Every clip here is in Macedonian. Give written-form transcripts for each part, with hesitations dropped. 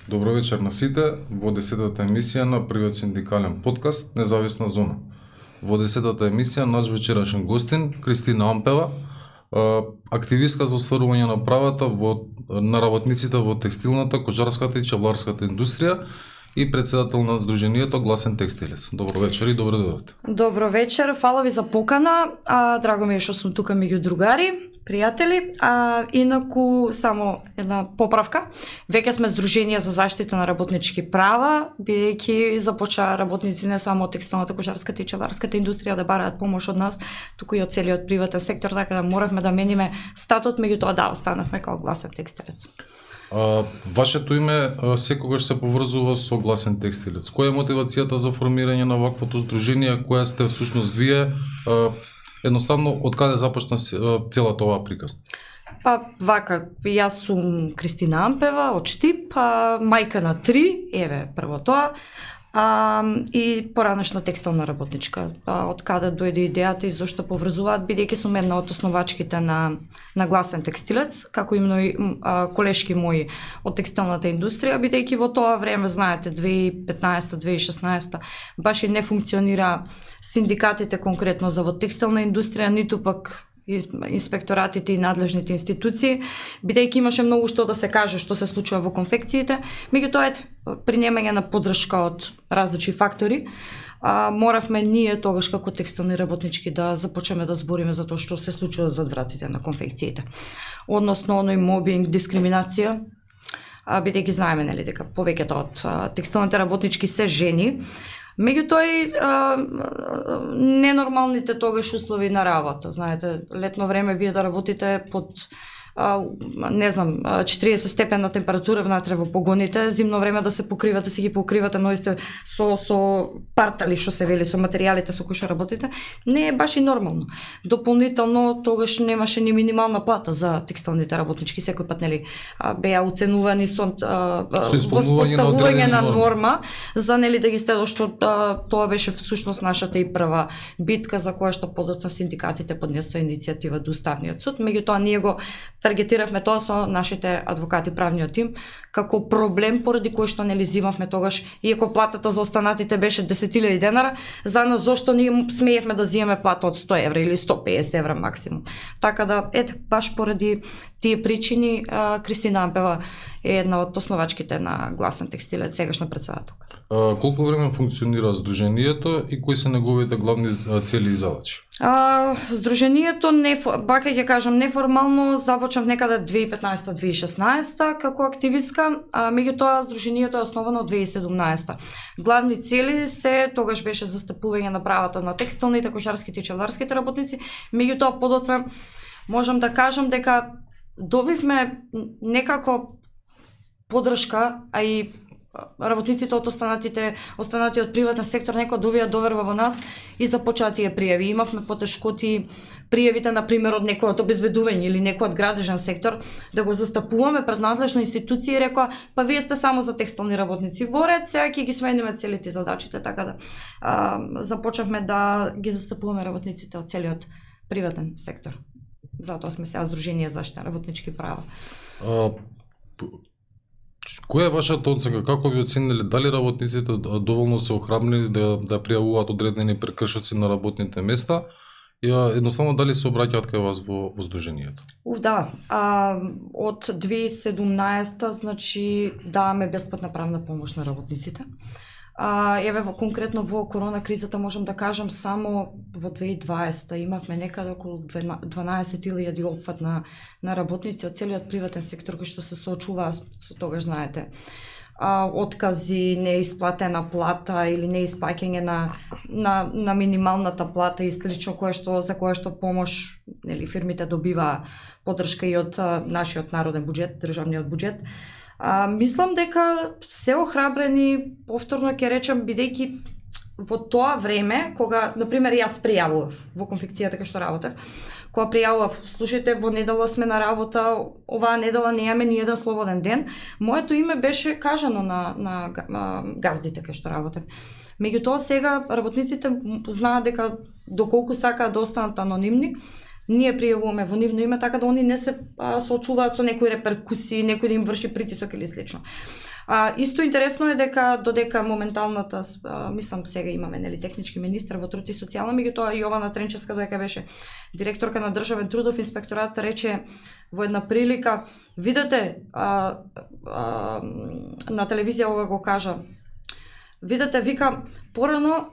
Добро вечер на сите во 10-та емисија на првиот синдикален подкаст Независна зона. Во 10-та емисија наш вечерашен гостин Кристина Ампева, активистка за остварување на правата на работниците во текстилната, кожарската и чевларската индустрија и председател на Сдруженијето Гласен текстилец. Добро вечер и добро дојдовте. Добро вечер, фала ви за покана. Драго ми е што сум тука меѓу другари, пријатели. Инаку само една поправка. Веќе сме Сдружение за заштита на работнички права, бидејќи започаа работници не само од текстилната, кожарската и чевларската индустрија да бараат помош од нас, туку и од целиот приватен сектор, така да моравме да мениме статут, меѓутоа да останавме као Гласен текстилец. Вашето име секогаш се поврзува со Гласен текстилец. Која е мотивацијата за формирање на ваквото здружение? Која сте всушност вие? Едноставно, од каде започна целата оваа приказна? Вака, јас сум Кристина Ампева од Штип, мајка на 3, еве прво тоа, и поранешна текстилна работничка. Од каде дојде идејата и зошто поврзуваат, бидејќи сум една од основачките на Гласен текстилец, како и многи колешки мои од текстилната индустрија, бидејќи во тоа време, знаете, 2015-2016 баш и не функционира синдикатите конкретно за во текстилна индустрија, ниту пак инспекторатите и надлежните институции, бидејќи имаше многу што да се каже што се случува во конфекциите, меѓутоа при немање на поддршка од различни фактори, моравме ние тогаш како текстилни работнички да започнеме да збориме за тоа што се случува зад вратите на конфекциите. Односно оној мобинг, дискриминација, бидејќи знаеме нели дека повеќето од текстилните работнички се жени. Меѓутоа и ненормалните тогаш услови на работа. Знаете, летно време вие да работите под 40 степена температура внатре во погоните, зимно време да се покривате, се ги покривате ноите со партали, што се вели, со материјалите со кои што работите, не е баш и нормално. Дополнително тогаш немаше ни минимална плата за текстилните работнички, секој пат нели беа оценувани со поставување на норма за нели да ги следо, што тоа беше всушност нашата и прва битка за која што подоцна синдикатите поднесоа иницијатива до Уставниот суд, меѓутоа ние го таргетиравме тоа со нашите адвокати, правниот тим, како проблем поради кој што нели зимавме тогаш, иако платата за останатите беше 10.000 денара, за нас зошто ние смеевме да земеме плата од 100 евра или 150 евра максимум. Така да, баш поради тие причини, Кристина Ампева е една од основачките на Гласен текстилец, сегашна председателка. Колку време функционира Сдруженијето и кои се неговите главни цели и задачи? Сдруженијето, бака ќе кажам, неформално започнав некаде 2015-2016 како активистка, меѓутоа Сдруженијето е основано од 2017. Главни цели се тогаш беше застапување на правата на текстилните, кожарските и чевларските работници, меѓутоа подоцна можам да кажам дека добивме некако поддршка, а и работниците од останати од приватен сектор некој довија доверба во нас и започаа тие пријави. Имавме потешкоти пријавите, например, од некој од обезбедување или некој од градежен сектор, да го застапуваме пред надлежна институција и рекоа, вие сте само за текстилни работници. Во ред, сега ќе ги смениме целите задачите, така да започнавме да ги застапуваме работниците од целиот приватен сектор. Затоа сме сега Сдружение за заштита на работнички права. Која е вашата оценка? Како ви оцениле? Дали работниците доволно се охрабрени да пријавуваат одредени прекршоци на работните места? И едноставно дали се обраќаат кај вас во Сдруженијето? Да. Од 2017 значи даваме бесплатна правна помош на работниците. Еве конкретно во корона кризата можам да кажам само во 2020 имавме некаде околу 12.000 опфат на работници од целиот приватен сектор кои што се соочуваа со тогаш, знаете, откази, неисплатена плата или неисплаќање на минималната плата и слично за кое што помош нели фирмите добиваа поддршка и од нашиот народен буџет, државниот буџет. Мислам дека се охрабрени, повторно ќе речам, бидејќи во тоа време, кога, например, јас пријавував во конфекцијата кај што работев, кога пријавував, слушајте, во недела сме на работа, оваа недела немаме ни еден слободен ден, моето име беше кажано на газдите кај што работев. Меѓутоа сега работниците знаат дека доколку сакаат да останат анонимни, ние пријавуваме во нивно име, така да они не се соочуваат со некои реперкусии, некој да им врши притисок или слично. Исто интересно е дека додека моменталната, мислам сега имаме нели технички министар во труд и социјална, меѓутоа Јована Тренчевска додека беше директорка на Државен трудов инспекторат рече во една прилика, видете, на телевизија ова го кажа, видете, вика, порано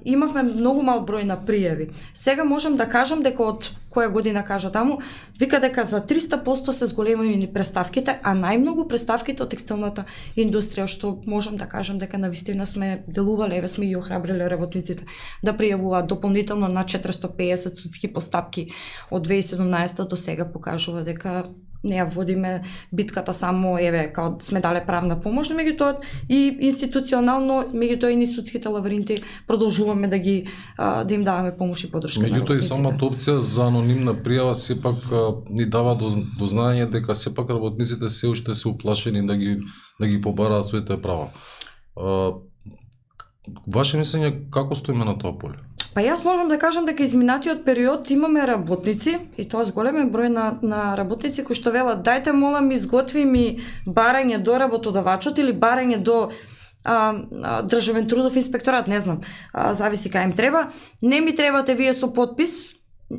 имавме многу мал број на пријави. Сега можам да кажам дека од која година кажа таму, вика дека за 300% се зголемени преставките, а најмногу преставките од текстилната индустрија, што можам да кажам дека навистина сме делувале, еве сме ги охрабриле работниците да пријавуваат дополнително на 450 судски постапки од 2017 до сега покажува дека не ја водиме битката само, еве, као сме дале правна помош, меѓутоа и институционално, меѓутоа и ни судските лавринти продолжуваме да им даваме помош и поддршка на Меѓутоа и работниците. самата опција за анонимна пријава сепак ни дава до знаење дека сепак работниците се уште се уплашени да ги побараат своите права. Ваше мислење како стоиме на тоа поле? Па јас можам да кажам дека изминатиот период имаме работници, и тоа зголемен број на работници кои што велат дајте мола ми изготви ми барање до работодавачот или барање до Државен трудов инспекторат, не знам, зависи кај им треба, не ми требате вие со подпис,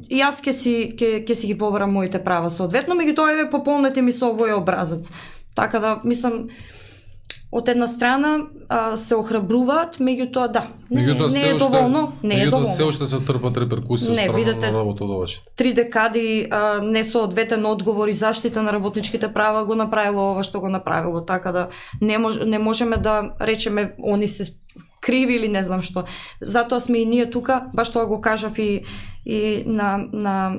и јас ќе си ги побарам моите права соодветно, меѓутоа еве пополнете ми со овој образец. Така да мислам, од една страна се охрабруваат, меѓутоа да, не е доволно, не е доволно. Се уште се трпат реперкусии од страна на работодавачите. 3 декади несоодветен одговор и заштита на работничките права го направило ова што го направило, така да не можеме да речеме они се криви или не знам што. Затоа сме и ние тука, баш тоа го кажав и на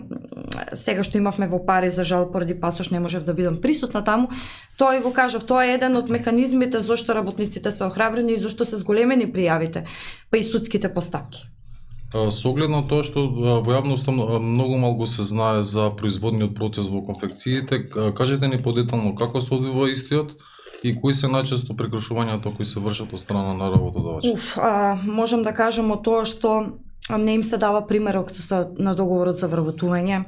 сега што имавме во Париз, за жал поради пасош не можев да бидам присутна таму. Тоа и го кажав, тоа е еден од механизмите зошто работниците се охрабрени и зошто се зголемени пријавите, па и судските постапки. Со оглед на тоа што во јавноста многу малку се знае за производниот процес во конфекциите, кажете ни подетално како се одвива истиот и кои се најчесто прекршувањата кои се вршат од страна на работодавачите? Можам да кажам од тоа што не им се дава примерок на договорот за вработување,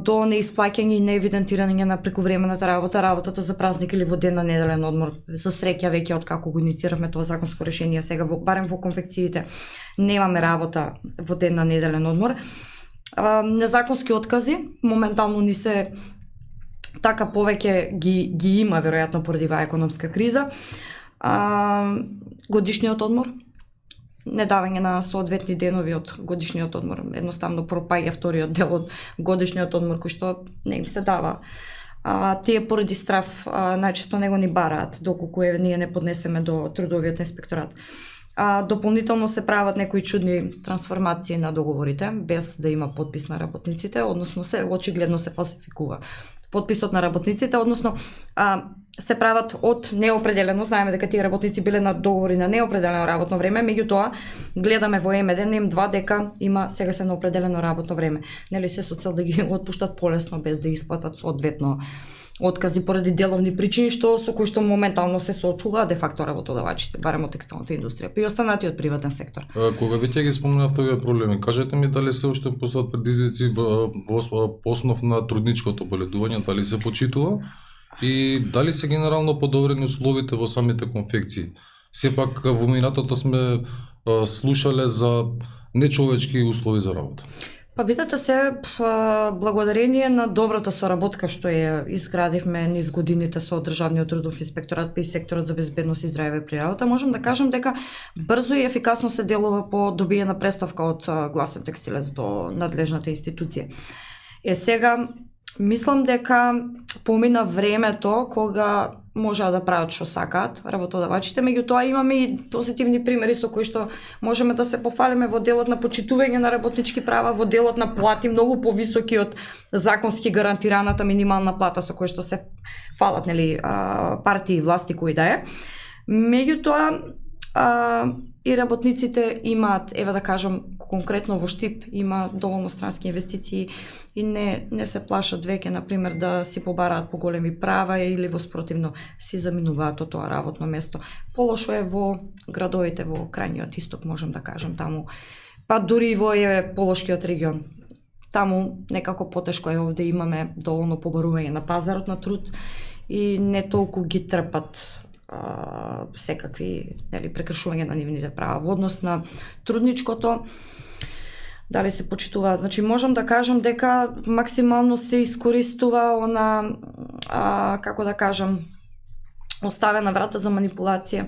до неисплаќање и неевидентирање на прековремената работа, работата за празник или во ден на неделен одмор. За среќа веќе од како го иницииравме тоа законско решение, сега барем во конфекциите немаме работа во ден на неделен одмор. Незаконски откази моментално ни се така повеќе ги има веројатно поради оваа економска криза. Годишниот одмор, недавање на соодветни денови од годишниот одмор, едноставно пропаѓа вториот дел од годишниот одмор кој што не им се дава. Тие поради страв најчесто него ни бараат доколку ние не поднесеме до трудовиот инспекторат. Дополнително се прават некои чудни трансформации на договорите без да има подпис на работниците, односно се очигледно се фалсификува подписот на работниците, односно се прават од неопределено, знаеме дека тие работници биле на договори на неопределено работно време, меѓутоа гледаме во МД на М2 дека има сега се на определено работно време. Нели се со цел да ги отпуштат полесно без да исплатат соодветно откази поради деловни причини со кои што моментално се соочуваат де факто работодавачите, барем од текстилната индустрија, па и останатиот приватен сектор. Кога веќе ги спомнавте овие проблеми, кажете ми дали се уште постојат предизвици во основ на трудничкото боледување, дали се почитува и дали се генерално подобрени условите во самите конфекции? Сепак во минатото сме слушале за нечовечки услови за работа. Па видете се, благодарение на добрата соработка што ја изградивме низ годините со Државниот трудов инспекторат и секторот за безбедност и здравје при работа, можам да кажам дека брзо и ефикасно се делува по добиена преставка од гласен текстилец до надлежната институција. Сега мислам дека помина времето кога можеа да прават што сакаат работодавачите, меѓутоа имаме и позитивни примери со кои што можеме да се пофалиме во делот на почитување на работнички права, во делот на плати многу повисоки од законски гарантираната минимална плата со кои што се фалат нели партии и власти кои да е. Меѓутоа и работниците имаат, еве да кажам конкретно во Штип, има доволно странски инвестиции и не се плашат веќе на пример да си побараат поголеми права или во спротивно си заминуваат од тоа работно место. Полошо е во градовите во крајниот исток, можам да кажам таму, па дури и во полошкиот регион. таму некако потешко е, овде имаме доволно побарување на пазарот на труд и не толку ги трпат секакви прекршување на нивните права во однос на трудничкото. Дали се почитува, значи можам да кажам дека максимално се искористува она како да кажам оставена врата за манипулација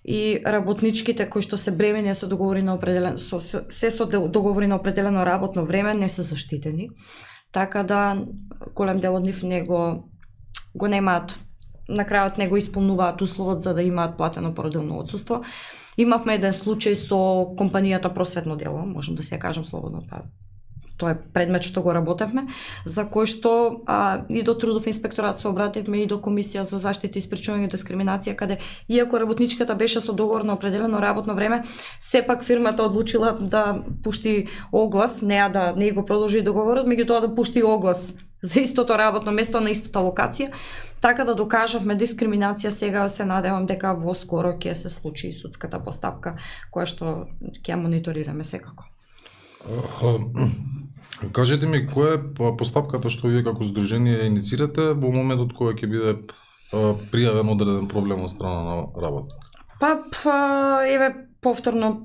и работничките кои што се бремени се договори на определено со договори на определено работно време не се заштитени. Така да голем дел од нив го немаат, на крајот не го исполнуваат условот за да имаат платено породилно отсуство. Имавме еден случај со компанијата Просветно дело, можам да си ја кажам слободно, тоа е предмет што го работевме, за кој што и до трудов инспекторат се обративме и до комисија за заштита и спречување дискриминација, каде иако работничката беше со договор на определено работно време, сепак фирмата одлучила да пушти оглас, не го продолжи договорот, меѓутоа да пушти оглас за истото работно место на истата локација, така да докажавме дискриминација. Сега се надевам дека во скоро ќе се случи и судската постапка, која што ќе ја мониторираме секако. Кажете ми, која е постапката што вие како здружение иницирате во моментот кога ќе биде пријавен одреден проблем од страна на работник? Еве повторно,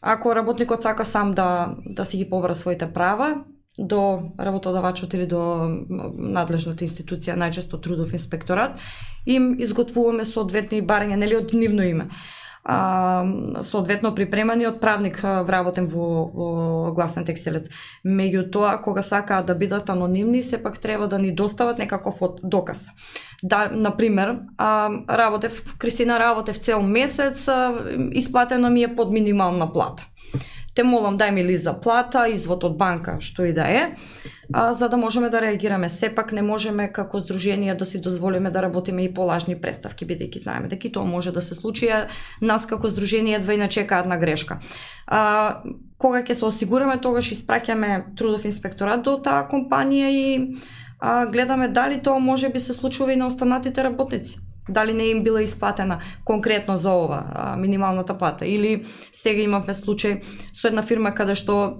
ако работникот сака сам да си ги побара своите права, до работодавачот или до надлежната институција, најчесто трудов инспекторат, им изготвуваме соодветни барања, нели од нивно име. Соодветно припремани од правник вработен во гласен текстилец. Меѓутоа, кога сакаат да бидат анонимни, сепак треба да ни достават некаков доказ. Да, например, Кристина работев цел месец, исплатено ми е под минимална плата. Те молам дај ми ли за плата, извод од банка, што и да е, за да можеме да реагираме. Сепак не можеме како здружение да си дозволиме да работиме и по лажни представки, бидејќи знаеме дека и тоа може да се случи, нас како здружение едва и не чекаат на грешка. Кога ќе се осигураме, тогаш испраќаме трудов инспекторат до таа компанија и гледаме дали тоа може би се случува и на останатите работници. Дали не им била исплатена конкретно за ова минималната плата, или сега имавме случај со една фирма каде што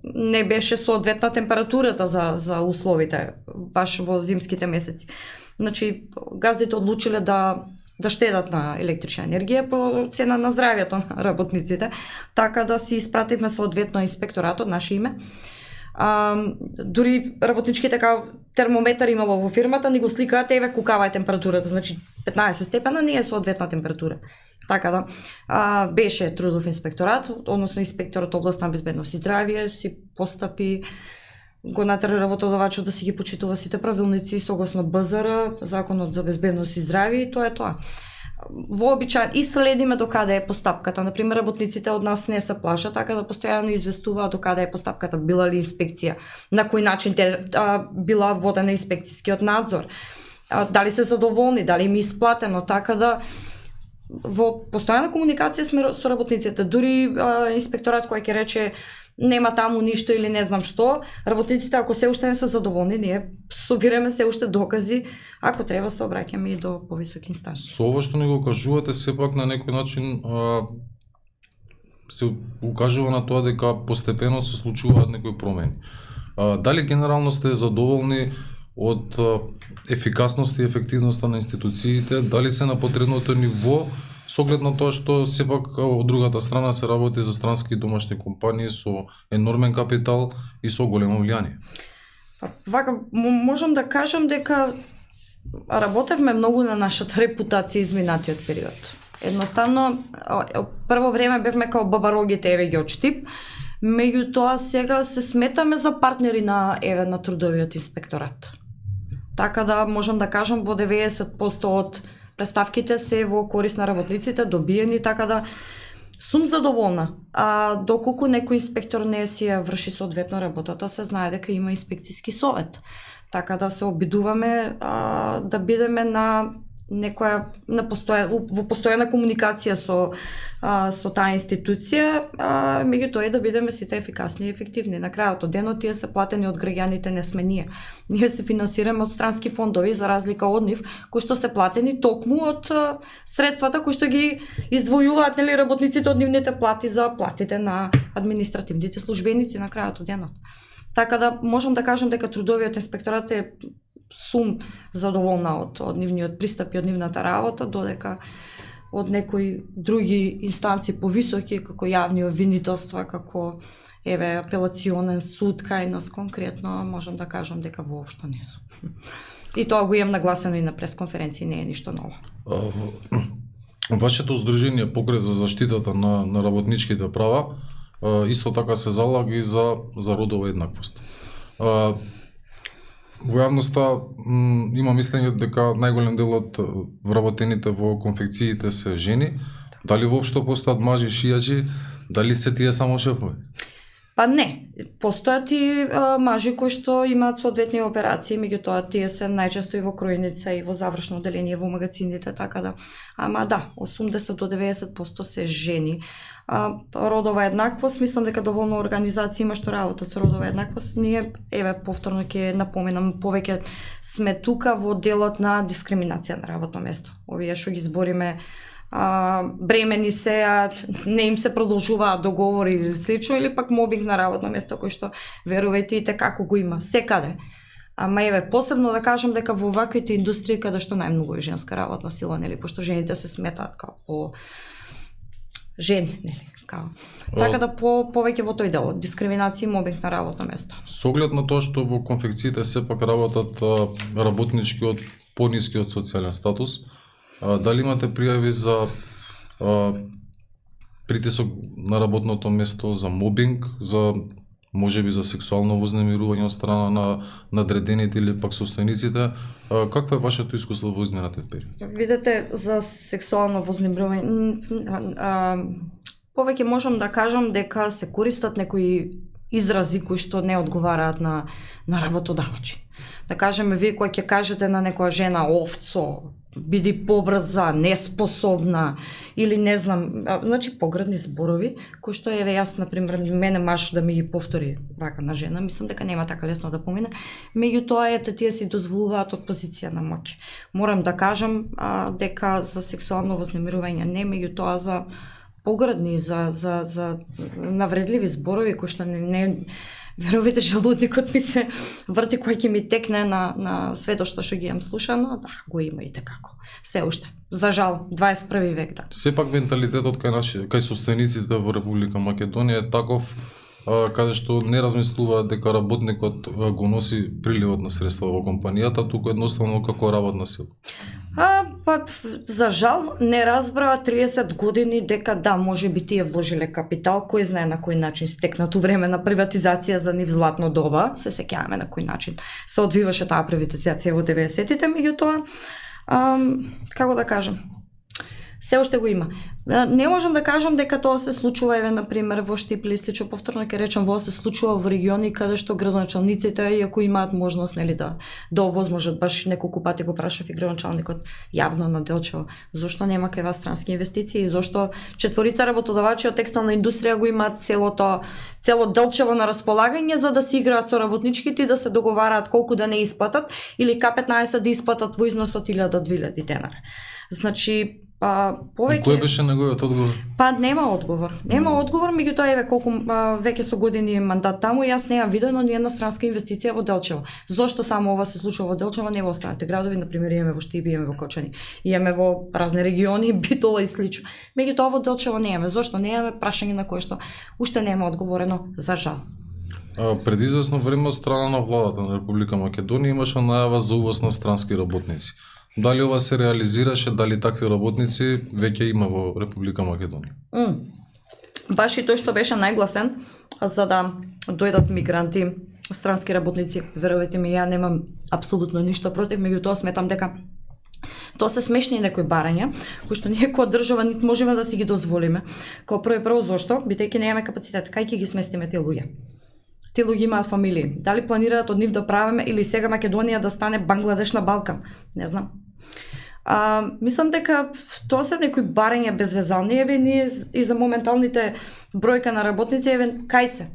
не беше соодветна температурата за условите баш во зимските месеци. Значи газдите одлучиле да штедат на електрична енергија по цена на здравјето на работниците, така да си испративме соодветно инспекторатот наше име. Дури работничките као термометар имало во фирмата, ни го сликаат, еве кукава е температурата, значи 15 степена не е соодветна температура. Така да беше трудов инспекторат, односно инспекторот област на безбедност и здравје си постапи, го натера работодавачот да си ги почитува сите правилници согласно БЗР, законот за безбедност и здравје, и тоа е тоа. Вообичаен и следиме до каде е постапката. Например, работниците од нас не се плашат, така да постојано известуваат до каде е постапката, била ли инспекција, на кој начин била водена инспекцијскиот надзор, дали се задоволни, дали им е исплатено, така да во постојана комуникација сме со работниците. Дури инспекторат кој ќе рече нема таму ништо или не знам што, работниците ако се уште не се задоволни, ние собираме се уште докази, ако треба се обраќаме и до повисоки инстанции. Со ова што не го кажувате, сепак на некој начин се укажува на тоа дека постепено се случуваат некои промени. Дали генерално сте задоволни од ефикасност и ефективноста на институциите, дали се на потребното ниво, со оглед на тоа што сепак од другата страна се работи за странски и домашни компании со енормен капитал и со големо влијание? Вака, можам да кажам дека работевме многу на нашата репутација изминатиот период. Едноставно, прво време бевме као бабарогите, еве ги од Штип, меѓутоа сега се сметаме за партнери на трудовиот инспекторат. Така да можам да кажам во 90% од представките се во корист на работниците, добиени, така да сум задоволна. Доколку некој инспектор не си ја врши соодветно работата, се знае дека има инспекцијски совет. Така да се обидуваме да бидеме на некоја во постојана комуникација со таа институција, меѓутоа е да бидеме сите ефикасни и ефективни. На крајот од денот тие се платени од граѓаните, не сме ние. Ние се финансираме од странски фондови за разлика од нив, кои што се платени токму од средствата кои што ги издвојуваат, нели, работниците од нивните плати за платите на административните службеници на крајот од денот. Така да можам да кажам дека трудовиот инспекторат е сум задоволна од нивниот пристап и од нивната работа, додека од некои други инстанции повисоки, како јавни обвинителства, како апелационен суд кај нас конкретно, можам да кажам дека воопшто не сум. И тоа го имам нагласено и на пресконференции, не е ништо ново. Вашето здружение покрај за заштитата на работничките права исто така се залага и за родова еднаквост. Во јавноста има мислење дека најголем дел од вработените во конфекциите се жени. Дали воопшто постојат мажи шијачи, дали се тие само шефови? Па не, постојат и мажи кои што имаат соодветни операции, меѓутоа тие се најчесто и во кројница и во завршно оделение во магазините, така да, ама да, 80 до 90% се жени. Родова еднаквост, мислам дека доволно организации има што работат со родова еднаквост. Ние, повторно ќе напоменам, повеќе сме тука во делот на дискриминација на работно место. Овие што ги збориме, бремени се, не им се продолжуваат договори или слично, или пак мобинг на работно место, кој што верувајте и како го има секаде. Ама посебно да кажам дека во ваквите индустрии каде што најмногу е женска работна сила, нели, пошто жените се сметаат како жени, нели, како. Така да повеќе во тој дел, дискриминација и мобинг на работно место. Со оглед на тоа што во конфекциите сепак работат работнички од понискиот социјален статус, дали имате пријави за притисок на работното место, за мобинг, за можеби за сексуално вознемирување од страна на надредените или пак состојниците? Какво е вашето искуство во изминатиот период? Видете, за сексуално вознемирување, повеќе можам да кажам дека се користат некои изрази кои што не одговараат на работодавачи. Да кажеме, вие кој ќе кажете на некоја жена овцо, биди побрза, неспособна или не знам, значи поградни зборови кои што јас на пример мене маж да ми ги повтори вака на жена, мислам дека нема така лесно да помине. Меѓутоа тие си дозволуваат од позиција на моќ. Морам да кажам дека за сексуално вознемирување не, меѓутоа за поградни, за навредливи зборови кои што не верувате, желудникот ми се врти кој ќе ми текне на свето што ги имам слушано, да, го има и како. Се уште. За жал, 21 век, да. Сепак менталитетот кај состојниците во Република Македонија е таков каде што не размислуваат дека работникот го носи приливот на средства во компанијата, туку едноставно како работна сила. За жал не разбраа 30 години дека да, може би тие вложиле капитал, кој знае на кој начин стекнат у време на приватизација за нив златно доба, се сеќаваме на кој начин се одвиваше таа приватизација во 90-тите, меѓутоа, како да кажам, се уште го има. Не можам да кажам дека тоа се случува, на пример, во Штип или слично, повторно ќе речам, во се случува во региони каде што градоначалниците, иако имаат можност, нели, да овозможат, баш неколку пати го прашав и градоначалникот јавно на Делчево, зошто нема кај вас странски инвестиции и зошто четворица работодавачи од текстилна индустрија го имаат цело Делчево на располагање за да си играат со работничките и да се договараат колку да не исплатат или К15 да исплатат во износ од 1000-2000 денари. Значи, повеќе... Кој беше неговиот одговор? Нема одговор. Нема одговор, меѓутоа колку веќе со години мандат таму, јас неа видено ни една странска инвестиција во Делчево. Зошто само ова се случува во Делчево, не во останатите градови, на пример имаме во Штип, имаме во Кочани, имаме во разни региони, Битола и слично. Меѓутоа во Делчево не имаме. Зошто не имаме, прашање на кое што уште нема одговорено, за жал. Пред известно време од страна на владата на Република Македонија имаше најава за увоз на странски работници. Дали ова се реализираше, дали такви работници веќе има во Република Македонија? Баш и тој што беше најгласен за да дојдат мигранти, странски работници, верувате ми, ја немам апсолутно ништо против, меѓутоа сметам дека тоа се смешни некои барања, кои што ние која држава нит можеме да си ги дозволиме. Као прво зошто, бидејќи немаме капацитет, кај ќе ги сместиме тие луѓе? Тие луѓе имаат фамилии. Дали планираат од нив да правиме или сега Македонија да стане Бангладеш на Балкан? Не знам. Мислам дека тоа се некои барања безвезални, еве ние и за моменталните бројка на работници, еве кај се?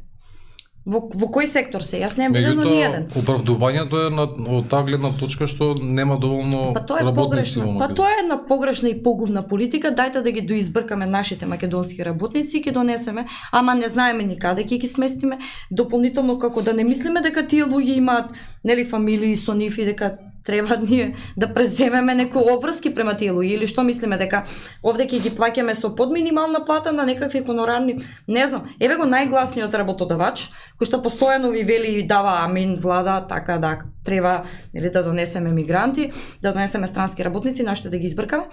Во кој сектор се? Јас немам видено ни еден. Оправдувањето е од таа гледна точка што нема доволно работници во Македонија. Тоа е една погрешна и погубна политика. Дајте да ги доизбркаме нашите македонски работници и ќе донесеме, ама не знаеме никаде ќе ги сместиме. Дополнително како да не мислиме дека тие луѓе имаат нели фамилии со нив и дека треба ние да преземеме некои обврски према тие луѓе, или што мислиме дека овде ќе ги плаќаме со под минимална плата на некакви хонорарни, не знам. Еве го најгласниот работодавач кој што постојано ви вели и дава амин влада така да треба нели да донесеме мигранти, да донесеме странски работници, нашите да ги избркаме.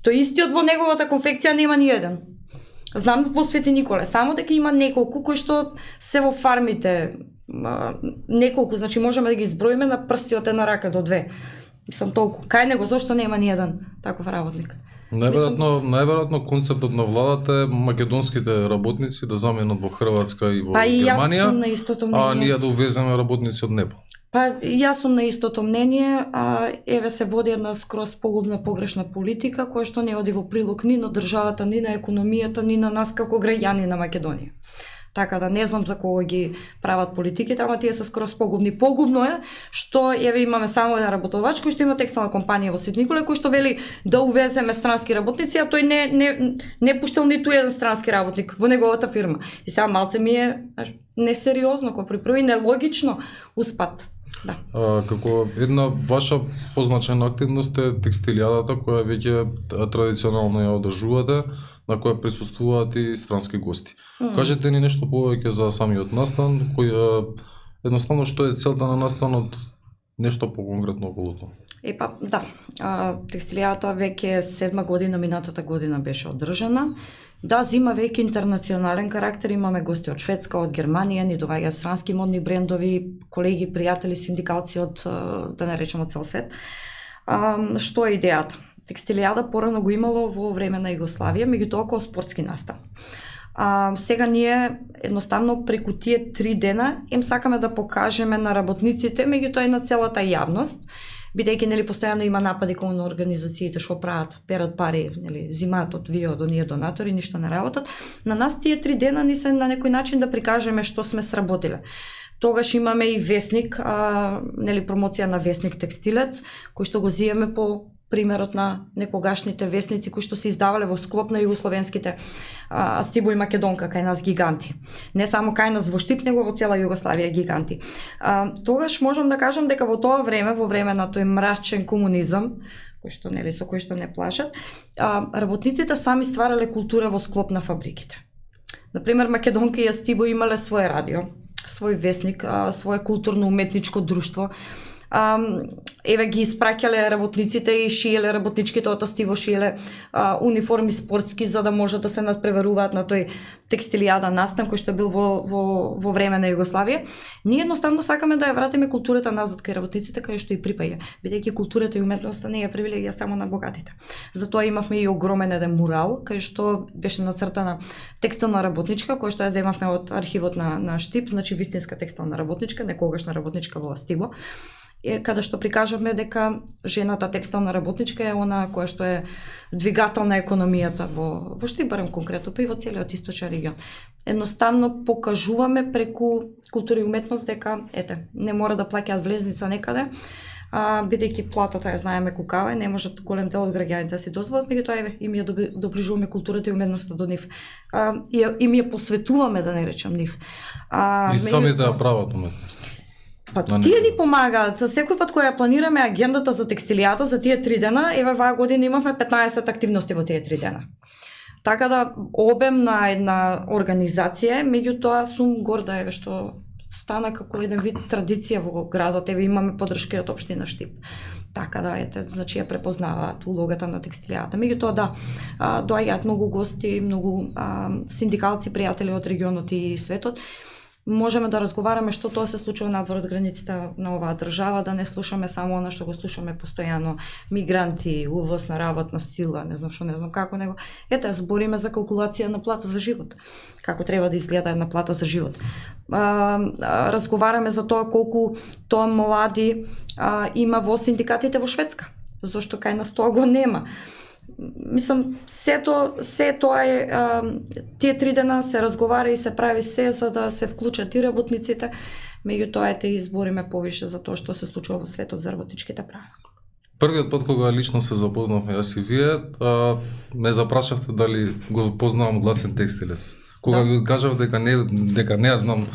Тој истиот во неговата конфекција нема ни еден. Знам во Свети Николе, само дека има неколку кои што се во фармите, неколку, значи можеме да ги изброиме на прсти од една рака до две. Мислам толку. Кај него зошто нема ни еден таков работник? Најверојатно концептот на владата е македонските работници да заменат во Хрватска и во Германија, јас сум на истото мнение. А ние да увеземе работници од Непал. Па јас сум на истото мнение, еве се води една скроз погубна погрешна политика која што не оди во прилог ни на државата, ни на економијата, ни на нас како граѓани на Македонија. Така да не знам за кого ги прават политиките, ама тие се скроз погубни. Погубно е што еве имаме само еден работодавач кој што има текстилна компанија во Свети Николе кој што вели да увеземе странски работници, а тој не пуштил ниту еден странски работник во неговата фирма. И сега малце ми е несериозно кој припрви, нелогично успат. Да. Како една ваша позначена активност е текстилијадата која веќе традиционално ја одржувате, на која присуствуваат и странски гости. Кажете ни нешто повеќе за самиот настан, кој едноставно што е целта на настанот, нешто поконкретно околу тоа. Да, текстилијата веќе 7 година, минатата година беше одржана. Да, зима веќе интернационален карактер, имаме гости од Шведска, од Германија, ни доаѓаат странски модни брендови, колеги, пријатели, синдикалци од, да не речем, од цел свет. Што е идејата? Текстилијада порано го имало во време на Југославија, меѓутоа како спортски настан. Сега ние едноставно преку тие 3 дена им сакаме да покажеме на работниците, меѓутоа и на целата јавност, бидејќи нели постојано има напади кон организациите што прават, перат пари, нели зимаат од вие од оние донатори, ништо не работат. На нас тие 3 дена ни се на некој начин да прикажеме што сме сработиле. Тогаш имаме и весник, нели промоција на весник Текстилец, кој што го зиеме по примерот на некогашните весници кои што се издавале во склоп на југословенските Астибо и Македонка кај нас гиганти. Не само кај нас во Штип, него во цела Југославија гиганти. Тогаш можам да кажам дека во тоа време, во време на тој мрачен комунизам, кој што нели со кој што не плашат, работниците сами стварале култура во склоп на фабриките. Например, Македонка и Астибо имале свое радио, свој весник, свое културно-уметничко друштво. Еве ги испраќале работниците и шиеле работничките од Астиво, шиеле униформи спортски за да може да се надпреваруваат на тој текстилијада настан кој што бил во време на Југославија. Ние едноставно сакаме да ја вратиме културата назад кај работниците кај што и припаѓа, бидејќи културата и уметноста не е привилегија само на богатите. Затоа имавме и огромен еден мурал кај што беше нацртана текстилна работничка која што ја земавме од архивот на Штип, значи вистинска текстилна работничка, некогашна работничка во Астиво. Каде што прикажавме дека жената текстилна работничка е она која што е двигател на економијата во Штип, барем конкретно, па и во целиот источен регион. Едноставно покажуваме преку култура и уметност дека не мора да плаќаат влезница некаде, бидејќи платата ја знаеме кукава, не можат голем дел од граѓаните да си дозволат, меѓутоа еве им ја доближуваме културата и уметноста до нив. Им ја посветуваме, да не речам нив. И самите ја прават уметност. Па тие ни помагаат. Секој пат кога ја планираме агендата за текстилијата за тие 3 дена, еве ваа година имавме 15 активности во тие 3 дена. Така да обем на една организација, меѓутоа сум горда еве што стана како еден вид традиција во градот, еве имаме поддршка од општина Штип. Така да значи ја препознаваат улогата на текстилијата. Меѓутоа да, доаѓаат многу гости, многу синдикалци, пријатели од регионот и светот. Можеме да разговараме што тоа се случува надвор од границите на оваа држава, да не слушаме само она што го слушаме постојано, мигранти, увоз на работна сила, не знам како него. Збориме за калкулација на плата за живот. Како треба да изгледа една плата за живот. Разговараме за тоа колку тоа млади има во синдикатите во Шведска. Зошто кај нас тоа го нема? Мислам, се тоа е, тие 3 дена се разговара и се прави се за да се вклучат и работниците, меѓутоа ете избориме повише за тоа што се случува во светот за работничките права. Првиот пат кога лично се запознавме јас и вие, ме запрашавте дали го познавам гласен текстилец. Кога ви кажав дека не ја знам,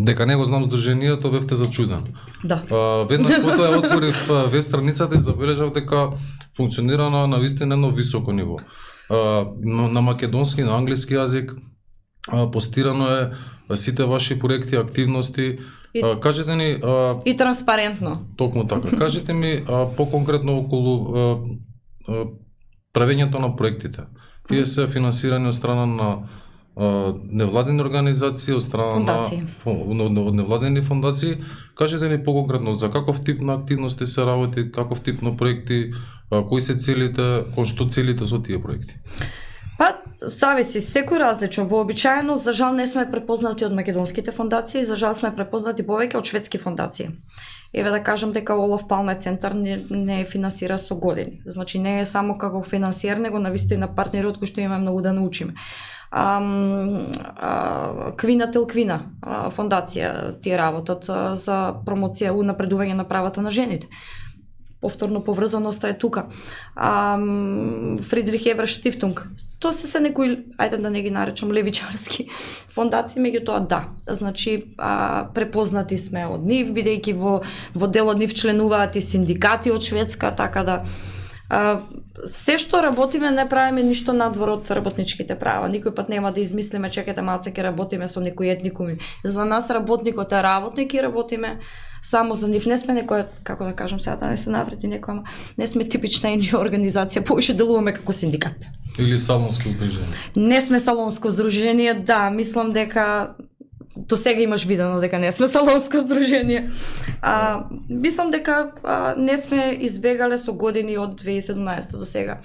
дека не го знам здруженијето, бевте зачуден. Да. Веднаш потоа ја отворив веб страницата и забележав дека функционира на вистина едно високо ниво. На македонски, на англиски јазик, постирано е сите ваши проекти, активности. Кажете ни... И транспарентно. Токму така. Кажете ми по-конкретно околу правењето на проектите. Тие се финансирани од страна на невладени организации, од страна на невладени фондации. Кажете ни по-конкретно за каков тип на активности се работи, каков тип на проекти, кои се целите, што целите со тие проекти? Па, зависи, секој различно. Вообичаено, за жал не сме препознати од македонските фондации, за жал сме препознати повеќе од шведски фондации. Еве да кажам дека Олаф Палме центар не финансира со години. Значи не е само како финансиер, него навистина партнери од кои што имаме многу да научиме. Квина Телквина фондација тие работат за промоција и унапредување на правата на жените. Повторно поврзаноста е тука. Фридрих Ебер Штифтунг. Тоа се некои, ајде да не ги наречам левичарски фондации, меѓутоа да. Значи препознати сме од нив, бидејќи во дел од нив членуваат и синдикати од Шведска, така да се што работиме не правиме ништо надвор од работничките права. Никој пат нема да измислиме чекате малце ќе работиме со некои етникуми. За нас работникот е работник и работиме само за нив. Не сме некоја, како да кажам сега да не се навреди некоја, не сме типична NGO организација, повеќе делуваме како синдикат. Или салонско здружение? Не сме салонско здружение, да, мислам дека до сега имаш видено дека не сме салонско здружение. Мислам дека не сме избегале со години од 2017 до сега.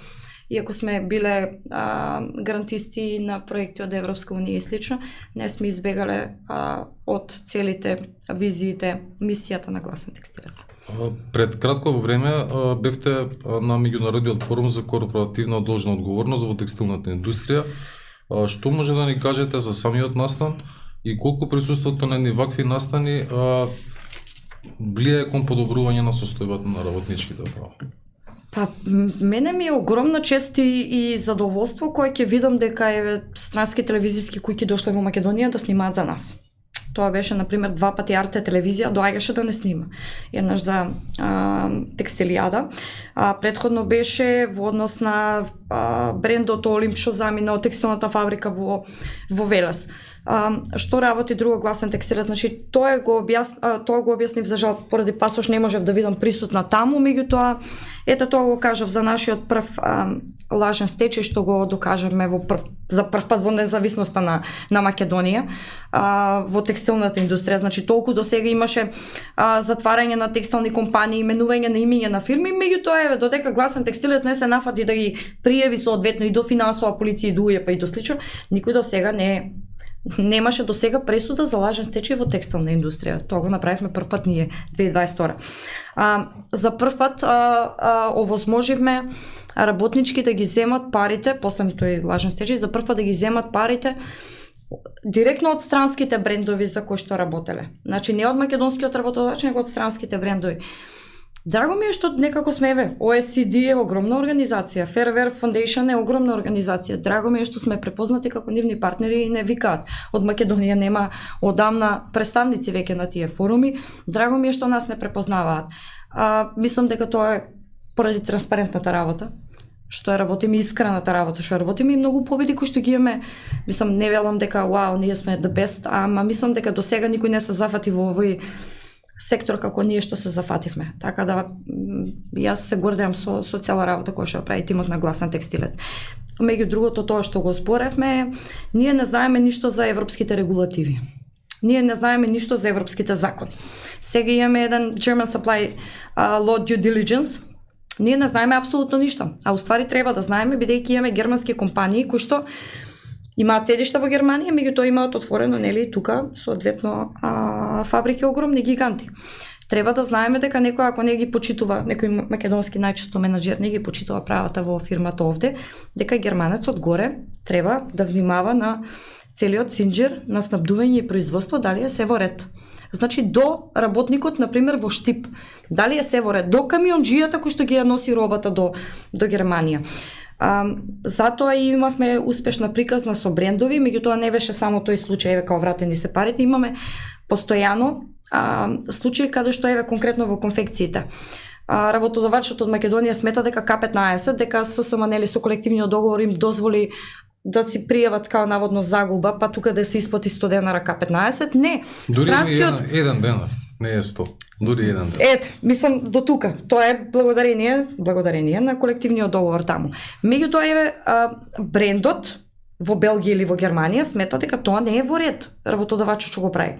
Иако сме биле грантисти на проекти од Европска унија и слично, не сме избегале од целите визиите, мисијата на гласен текстилец. Пред кратко време бевте на меѓународниот форум за корпоративна одложна одговорност во текстилната индустрија. Што може да ни кажете за самиот настан и колку присуството на едни вакви настани влијае кон подобрување на состојбата на работничките права? Па, мене ми е огромна чест и задоволство кое ќе видам дека е странски телевизиски кои ќе дошле во Македонија да снимаат за нас. Тоа беше, например, 2 пати Арте телевизија доаѓаше да не снима. Еднаш за текстилијада. Претходно беше во однос на брендот Олимп што замина од текстилната фабрика во Велес. Што работи друго гласен текстилец, значи тоа го објаснив, за жал поради пасош не можев да видам присутна таму, меѓутоа ето тоа го кажав за нашиот прв лажен стечај што го докажавме за прв пат во независноста на Македонија во текстилната индустрија. Значи толку до сега имаше затварање на текстилни компании, именување на имиња на фирми, меѓутоа еве додека гласен текстилец не се нафати да ги пријави соодветно и до финансова полиција и до УЈП и до слично, никој до сега немаше до сега пресуда за лажен стечај во текстилна индустрија. Тоа го направивме прв пат ние 2022. За прв пат овозможивме работнички да ги земат парите, после тој лажен стечај, за прв пат да ги земат парите директно од странските брендови за кои што работеле. Значи не од македонскиот работодач, него од странските брендови. Драго ми е што некако сме OECD е огромна организација, Fairware Foundation е огромна организација. Драго ми е што сме препознати како нивни партнери и не викаат. Од Македонија нема одамна представници веќе на тие форуми. Драго ми е што нас не препознаваат. Мислам дека тоа е поради транспарентната работа, што работиме, искрената работа, што работиме и многу победи кои што ги имаме. Мислам, не велам дека вау, ние сме the best, ама мислам дека до сега никој не се зафати во овој сектор како ние што се зафативме. Така да јас се гордеам со цела работа која што прави тимот на гласен текстилец. Меѓу другото тоа што го зборевме, ние не знаеме ништо за европските регулативи. Ние не знаеме ништо за европските закони. Сега имаме еден German Supply Law Due Diligence. Ние не знаеме апсолутно ништо, а уствари треба да знаеме бидејќи имаме германски компании кои што имаат седишта во Германија, меѓутоа имаат отворено нели тука соодветно фабрики огромни гиганти. треба да знаеме дека некој ако не ги почитува, некој македонски најчесто менаџер не ги почитува правата во фирмата овде, дека германецот горе треба да внимава на целиот синџир на снабдување и производство дали е се во ред. Значи до работникот, например, во Штип, дали е се во ред, до камионџијата кој што ги ја носи робата до Германија. Затоа и имавме успешна приказна со брендови, меѓутоа не беше само тој случај, еве као вратени се парите, имаме постојано случаи каде што еве конкретно во конфекциите. Работодавачот од Македонија смета дека К15, дека ССМ нели со колективниот договор им дозволи да си пријават као наводно загуба, па тука да се исплати 100 денара К15. Не, Дури странскиот... еден денар, не е 100. Дури еден денар. Ете, мислам до тука. Тоа е благодарение на колективниот договор таму. Меѓутоа еве брендот во Белгија или во Германија смета дека тоа не е во ред, работодавачот што го прави.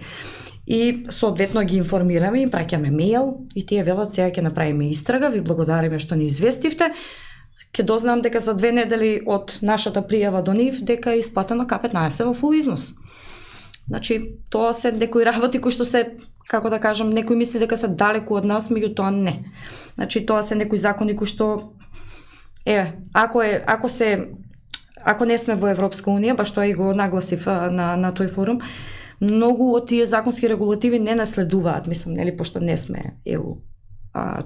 И соодветно ги информираме, им праќаме мејл и тие велат сега ќе направиме истрага, ви благодариме што ни известивте. Ќе дознам дека за 2 недели од нашата пријава до нив дека е исплатено К15 во фул износ. Значи, тоа се некои работи кои што се, како да кажам, некои мисли дека се далеку од нас, меѓутоа не. Значи, тоа се некои закони кои што ако не сме во Европска унија, баш тоа и го нагласив на тој форум, многу од тие законски регулативи не наследуваат, мислам, нели, пошто не сме ЕУ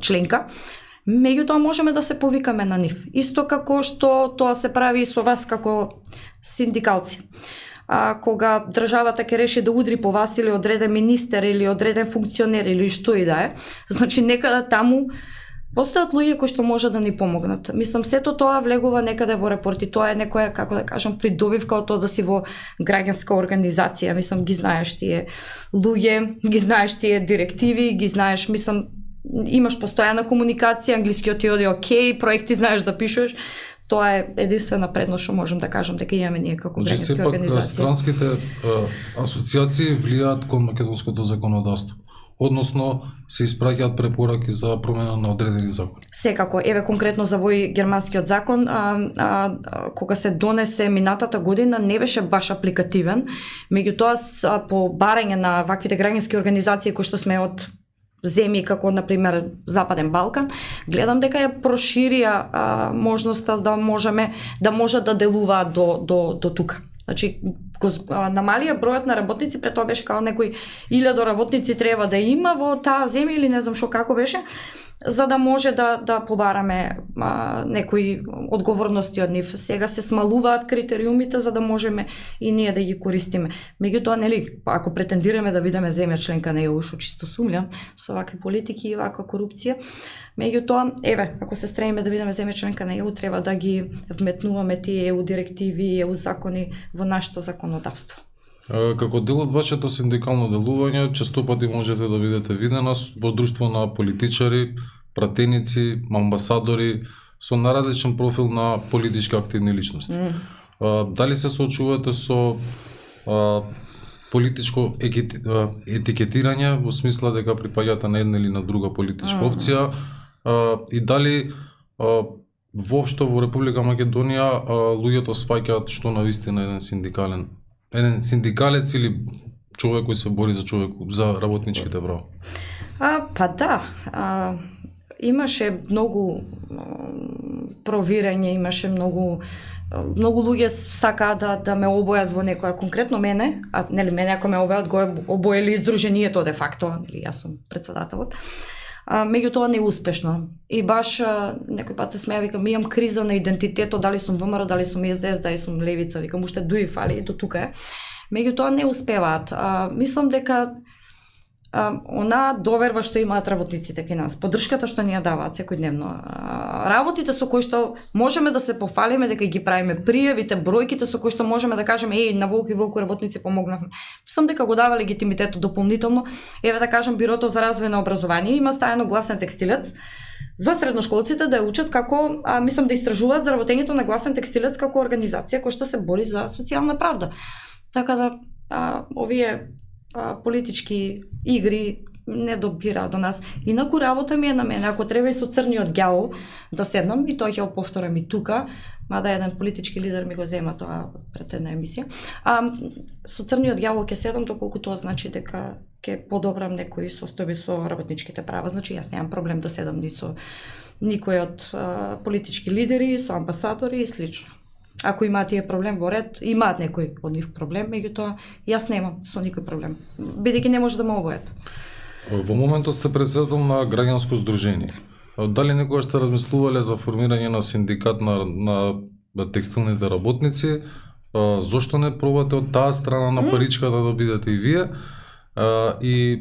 членка. Меѓутоа можеме да се повикаме на нив. Исто како што тоа се прави и со вас како синдикалци. Кога државата ќе реши да удри по вас или одреден министер или одреден функционер или што и да е, значи некаде таму постојат луѓе кои што може да ни помогнат. Мислам, сето тоа влегува некаде во репорти. Тоа е некоја, како да кажам, придобивка од тоа да си во граѓанска организација. Мислам, ги знаеш тие луѓе, ги знаеш тие директиви, ги знаеш, мислам, имаш постојана комуникација, англискиот ти оди окей, проекти знаеш да пишеш. Тоа е единствена предност што можам да кажам дека имаме ние како граѓански организации. Странските асоциации влијаат кон македонското законодавство. Односно се испраќаат препораки за промена на одредени закони. Секако, еве конкретно за вој германскиот закон, кога се донесе минатата година не беше баш апликативен, меѓутоа по барање на ваквите граѓански организации кои што сме од земји како например Западен Балкан, гледам дека ја проширија можноста да може да делуваат до тука. Значи, намалија бројот на работници, пред тоа беше као некои 1000 работници треба да има во таа земја или не знам што како беше, за да може да побараме некои одговорности од нив. Сега се смалуваат критериумите за да можеме и ние да ги користиме. Меѓутоа, нели, ако претендираме да бидеме земја членка на ЕУ, што чисто сумљам со вакви политики и ваква корупција, меѓутоа, еве, ако се стремиме да бидеме земја членка на ЕУ, треба да ги вметнуваме тие ЕУ директиви, ЕУ закони во нашето законодавство. Како дел од вашето синдикално делување, честопати можете да бидете видена во друштво на политичари, пратеници, амбасадори со наразличен профил на политички активни личности. Дали се соочувате со политичко етикетирање во смисла дека припаѓате на една или на друга политичка опција и дали воопшто во Република Македонија луѓето сваќаат што навистина еден синдикалец или човек кој се бори за работничките права? Па да, имаше многу провирање, имаше многу луѓе сакаат да ме обојат во некоја конкретно мене, нели мене ако ме обојат го обојали издруженијето де факто, нели јас сум председателот. Меѓутоа неуспешно. И баш некој пат се смеја, викам, имам криза на идентитетот, дали сум ВМРО, дали сум СДС, дали сум левица, викам, уште дуи фали, до тука е. Меѓутоа не успеваат. Мислам дека она доверба што имаат работниците кај нас, поддршката што ни ја даваат секојдневно, работите со кои што можеме да се пофалиме дека ги правиме, пријавите, бројките со кои што можеме да кажеме на волку и волку работници помогнавме. Мислам дека го дава легитимитетот дополнително. Еве да кажам, Бирото за развој на образование има стајано гласен текстилец за средношколците да учат како, мислам да истражуваат за работењето на гласен текстилец како организација која што се бори за социјална правда. Така да овие политички игри не добира до нас. Инаку работа ми е на мене, ако треба и со црниот ѓавол да седнам и тоа ќе го повторам и тука, мада еден политички лидер ми го зема тоа пред една емисија. Со црниот ѓавол ќе седам доколку тоа значи дека ќе подобрам некои состојби со работничките права. Значи јас немам проблем да седам ни со никој од политички лидери, со амбасадори и слично. Ако имаат тие проблем во ред, имаат некој од нив проблем, меѓутоа јас немам со никој проблем, бидејќи не може да ме обојат. Во моментот сте председател на граѓанско здружение. Дали некогаш сте размислувале за формирање на синдикат на текстилните работници? Зошто не пробате од таа страна на паричката да бидете и вие? И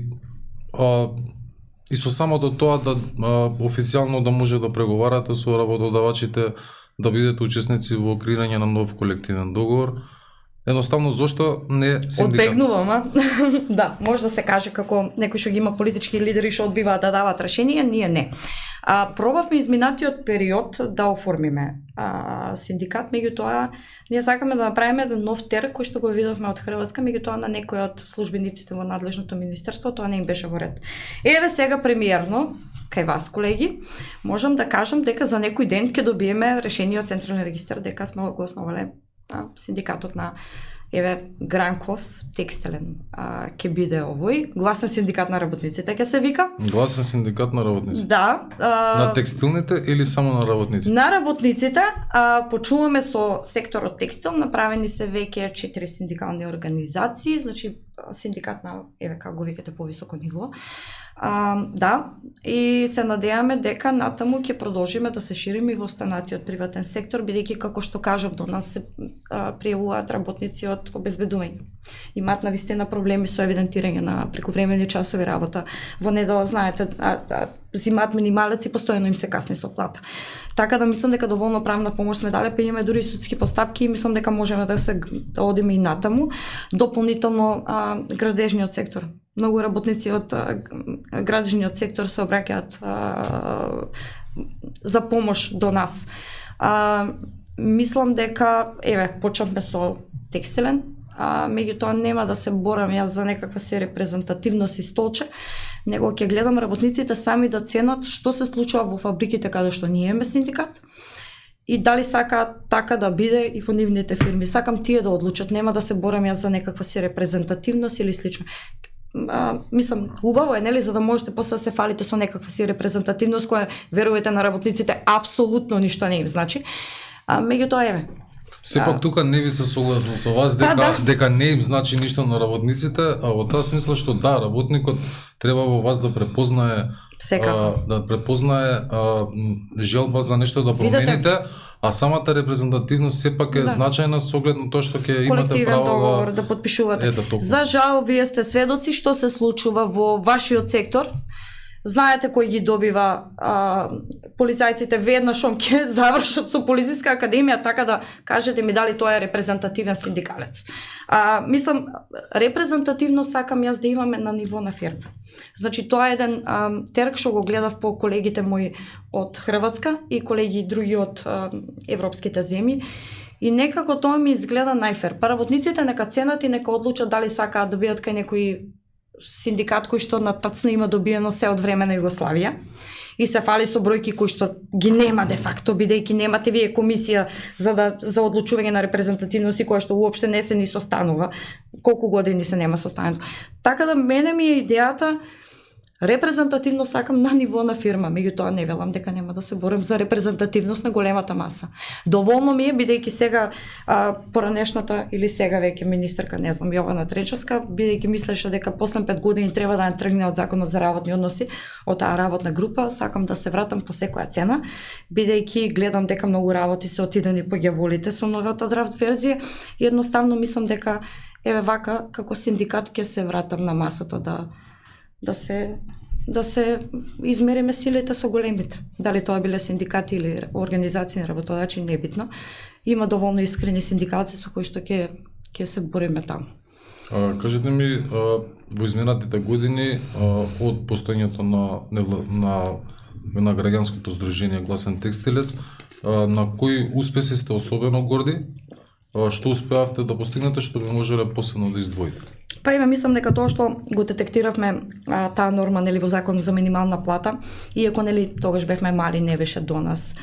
со самото тоа да официјално да може да преговарате со работодавачите, да бидете учесници во креирање на нов колективен договор. Едноставно зошто не синдикат? Одбегнувам, да, може да се каже како некој што ги има политички лидери што одбиваат да даваат решенија, ние не. Пробавме изминатиот период да оформиме синдикат, меѓутоа ние сакаме да направиме еден нов терк кој што го видовме од Хрватска, меѓутоа на некој од службениците во надлежното министерство тоа не им беше во ред. Еве сега премиерно кај вас, колеги, можам да кажам дека за некој ден ќе добиеме решение од Централен регистар дека сме го основале синдикатот на Гранков текстилен ќе биде овој гласен синдикат на работниците ќе се вика. Гласен синдикат на работниците. Да. На текстилните или само на работниците? На работниците. Почуваме со секторот текстил, направени се веќе 4 синдикални организации, значи синдикат на како го викате повисоко ниво. Да, и се надеваме дека натаму ќе продолжиме да се шириме и во останатиот приватен сектор, бидејќи како што кажав до нас се пријавуваат работници од обезбедување. Имаат навистина проблеми со евидентирање на прековремени часови работа. Во недела, знаете, зимаат минималец и постојано им се касни со плата. Така да мислам дека доволно правна помош сме дале, па имаме дури судски постапки и мислам дека можеме да одиме и натаму. Дополнително градежниот сектор. Многу работници од градежниот сектор се обраќаат за помош до нас. Мислам дека почнавме со текстилен, меѓутоа нема да се борам јас за некаква се репрезентативност и столче, него ќе гледам работниците сами да ценат што се случува во фабриките каде што ние имаме синдикат и дали сакаат така да биде и во нивните фирми. Сакам тие да одлучат, нема да се борам јас за некаква се репрезентативност или слично. Мислам, убаво е, нели, за да можете после да се фалите со некаква си репрезентативност која, верувате на работниците, апсолутно ништо не им значи. Меѓутоа Сепак тука не ви се согласам со вас дека не им значи ништо на работниците, а во таа смисла што да, работникот треба во вас да препознае желба за нешто да промените, а самата репрезентативност сепак е значајна со оглед на тоа што ќе имате право договор да подпишувате. За жал, вие сте сведоци што се случува во вашиот сектор. Знаете кој ги добива полицајците веднаш ќе завршат со полициска академија, така да кажете ми дали тоа е репрезентативен синдикалец. Мислам, репрезентативно сакам јас да имаме на ниво на фирма. Значи тоа е еден терк што го гледав по колегите мои од Хрватска и колеги други од европските земји. И некако тоа ми изгледа најфер. Па работниците нека ценат и нека одлучат дали сакаат да бидат кај некој синдикат кој што на тацна има добиено се од време на Југославија и се фали со бројки кои што ги нема де факто, бидејќи немате вие комисија за одлучување на репрезентативност која што уопште не се ни состанува, колку години се нема состанато. Така да мене ми е идејата репрезентативно сакам на ниво на фирма, меѓутоа не велам дека нема да се борам за репрезентативност на големата маса. Доволно ми е, бидејќи сега поранешната или сега веќе министерка, не знам, Јована Тренчевска, бидејќи мислеше дека после 5 години треба да тргне од законот за работни односи, од таа работна група, сакам да се вратам по секоја цена, бидејќи гледам дека многу работи се отидени по ѓаволите со новата драфт верзија и едноставно мислам дека вака како синдикат ќе се вратам на масата да се измериме силите со големите. Дали тоа биле синдикати или организации на работодачи, небитно. Има доволно искрени синдикалци со кои што ќе се бориме таму. Кажете ми, во изминатите години од постојањето на граѓанското здружение Гласен текстилец, на кои успеси сте особено горди? Што успеавте да постигнете што би можеле посебно да издвоите? Па мислам дека тоа што го детектиравме таа норма нели во закон за минимална плата, иако нели тогаш бевме мали, не беше до нас.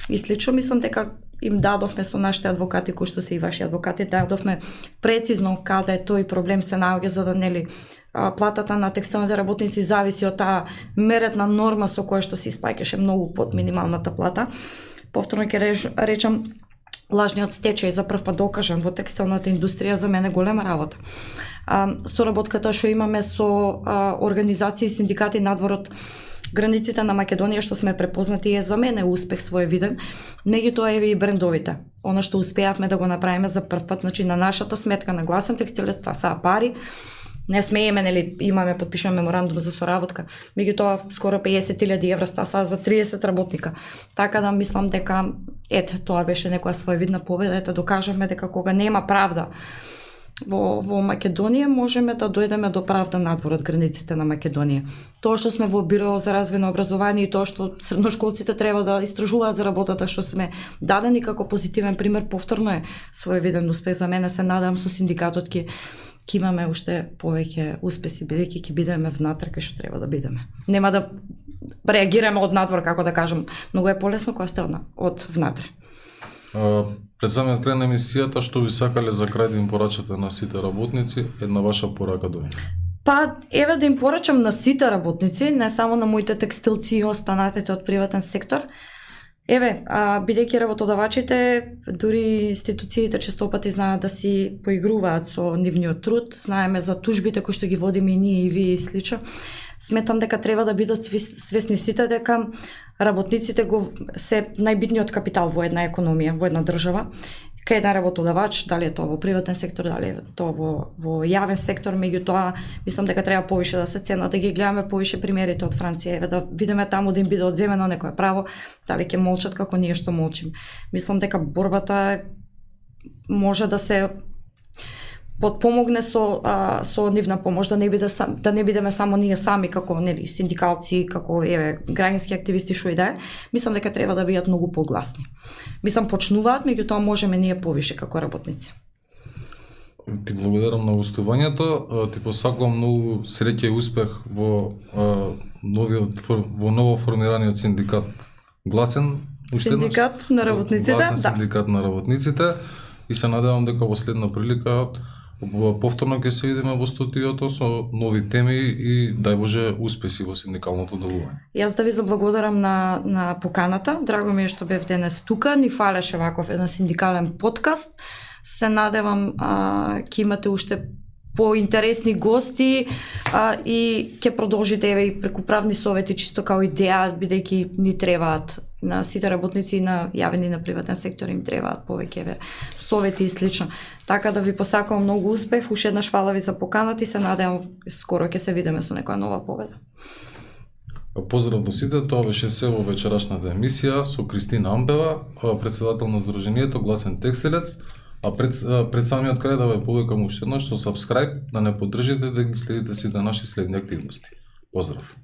И слично мислам дека им дадовме со нашите адвокати, кои што се и ваши адвокати, дадовме прецизно каде тој проблем се наоѓа, за да нели платата на текстилните работници зависи од таа меретна норма со која што се испаќаше многу под минималната плата. Повторно ќе речам, лажниот стечај за прв пат докажан во текстилната индустрија за мене голема работа. Соработката што имаме со организации и синдикати надвор од границите на Македонија што сме препознати е за мене успех своевиден, меѓутоа еве и брендовите. Она што успеавме да го направиме за прв пат, значи на нашата сметка на Гласен текстилец, тоа се пари. Не смееме, нели, имаме подпишан меморандум за соработка, меѓутоа скоро 50.000 евра стаса за 30 работника. Така да мислам дека тоа беше некоја своевидна победа, докажавме дека кога нема правда во Македонија, можеме да дојдеме до правда надвор од границите на Македонија. Тоа што сме во Биро за развој на образование и тоа што средношколците треба да истражуваат за работата што сме дадени како позитивен пример, повторно е своевиден успех за мене. Се надевам со синдикатот ќе имаме уште повеќе успеси, бидејќи ќе бидеме внатре кај што треба да бидеме. Нема да реагираме од надвор, како да кажам, многу е полесно кога сте од внатре. Пред самиот крај на емисијата, што ви сакале за крај да им порачате на сите работници, една ваша порака до нив? Па, еве да им порачам на сите работници, не само на моите текстилци и останатите од приватен сектор. Еве, бидејќи работодавачите, дури институциите честопати знаат да си поигруваат со нивниот труд, знаеме за тужбите кои што ги водиме и ние и вие и слично. Сметам дека треба да бидат свесни сите дека работниците се најбитниот капитал во една економија, во една држава. Кај еден работодавач, дали е тоа во приватен сектор, дали е тоа во јавен сектор, меѓутоа мислам дека треба повише да се ценат, да ги гледаме повише примерите од Франција, еве да видиме таму да им биде одземено некое право, дали ќе молчат како ние што молчиме. Мислам дека борбата може да се подпомогне со нивна помош, да не бидеме само ние сами како нели синдикалци, како еве граѓански активисти што и да е. Мислам дека треба да бидат многу погласни. Мислам почнуваат, меѓутоа можеме ние повише како работници. Ти благодарам на гостувањето, ти посакувам многу среќа и успех во ново формираниот синдикат Гласен. Синдикат на работниците, Гласен синдикат на работниците, и се надевам дека во следна прилика повторно ќе се видиме во студиото со нови теми и дај Боже успеси во синдикалното делување. Јас да ви заблагодарам на поканата. Драго ми е што бев денес тука, ни фалеше ваков еден синдикален подкаст. Се надевам ќе имате уште поинтересни гости и ќе продолжите еве и преку правни совети чисто као идеја, бидејќи ни требаат на сите работници на јавен и на приватен сектор им требаат повеќе совети и слично. Така да ви посакувам многу успех, уште еднаш фала ви за поканата и се надевам скоро ќе се видиме со некоја нова победа. Поздрав до сите, тоа беше се во вечерашната емисија со Кристина Ампева, председател на Сдруженијето Гласен текстилец. А пред самиот крај да ве повикам уште еднаш со subscribe, да не поддржите, да ги следите сите наши следни активности. Поздрав!